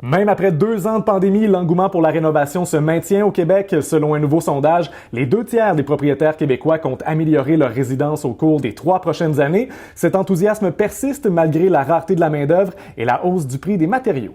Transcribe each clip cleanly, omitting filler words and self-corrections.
Même après 2 ans de pandémie, l'engouement pour la rénovation se maintient au Québec. Selon un nouveau sondage, les 2/3 des propriétaires québécois comptent améliorer leur résidence au cours des 3 prochaines années. Cet enthousiasme persiste malgré la rareté de la main-d'œuvre et la hausse du prix des matériaux.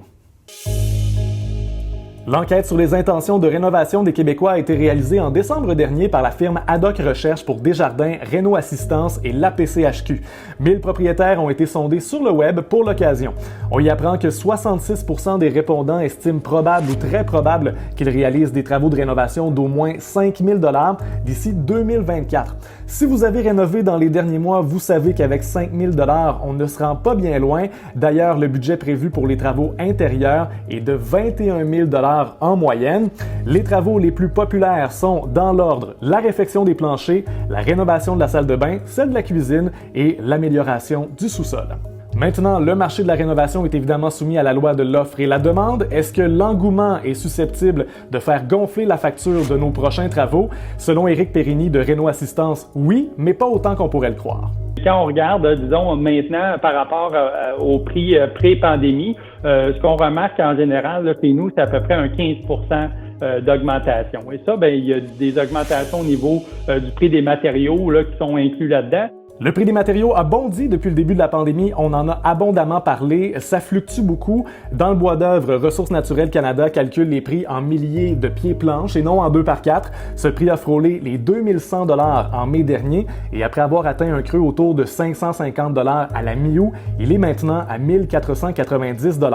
L'enquête sur les intentions de rénovation des Québécois a été réalisée en décembre dernier par la firme Haddock Recherche pour Desjardins, Réno Assistance et l'APCHQ. 1000 propriétaires ont été sondés sur le web pour l'occasion. On y apprend que 66% des répondants estiment probable ou très probable qu'ils réalisent des travaux de rénovation d'au moins 5 000 $ d'ici 2024. Si vous avez rénové dans les derniers mois, vous savez qu'avec 5 000 $, on ne se rend pas bien loin. D'ailleurs, le budget prévu pour les travaux intérieurs est de 21 000 $ en moyenne. Les travaux les plus populaires sont, dans l'ordre, la réfection des planchers, la rénovation de la salle de bain, celle de la cuisine et l'amélioration du sous-sol. Maintenant, le marché de la rénovation est évidemment soumis à la loi de l'offre et la demande. Est-ce que l'engouement est susceptible de faire gonfler la facture de nos prochains travaux? Selon Éric Périni de Réno Assistance, oui, mais pas autant qu'on pourrait le croire. Quand on regarde, disons, maintenant par rapport au prix pré-pandémie, ce qu'on remarque en général là, chez nous, c'est à peu près un 15 % d'augmentation. Et ça, il y a des augmentations au niveau du prix des matériaux là, qui sont inclus là-dedans. Le prix des matériaux a bondi depuis le début de la pandémie, on en a abondamment parlé, ça fluctue beaucoup. Dans le bois d'œuvre, Ressources naturelles Canada calcule les prix en milliers de pieds planches et non en 2 par 4. Ce prix a frôlé les 2100 $ en mai dernier et après avoir atteint un creux autour de 550 $ à la mi-août, il est maintenant à 1490 $.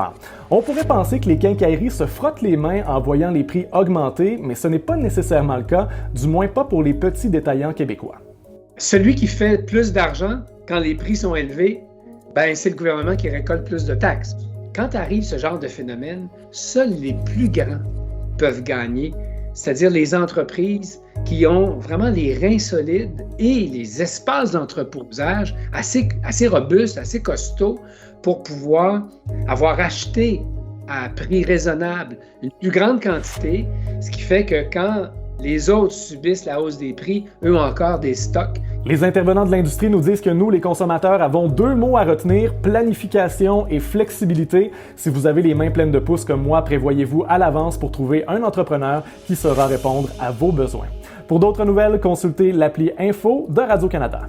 On pourrait penser que les quincailleries se frottent les mains en voyant les prix augmenter, mais ce n'est pas nécessairement le cas, du moins pas pour les petits détaillants québécois. Celui qui fait plus d'argent quand les prix sont élevés, c'est le gouvernement qui récolte plus de taxes. Quand arrive ce genre de phénomène, seuls les plus grands peuvent gagner, c'est-à-dire les entreprises qui ont vraiment les reins solides et les espaces d'entreposage assez robustes, assez costauds pour pouvoir avoir acheté à prix raisonnable une plus grande quantité, ce qui fait que quand les autres subissent la hausse des prix, eux ont encore des stocks. Les intervenants de l'industrie nous disent que nous, les consommateurs, avons 2 mots à retenir, planification et flexibilité. Si vous avez les mains pleines de pouces comme moi, prévoyez-vous à l'avance pour trouver un entrepreneur qui saura répondre à vos besoins. Pour d'autres nouvelles, consultez l'appli Info de Radio-Canada.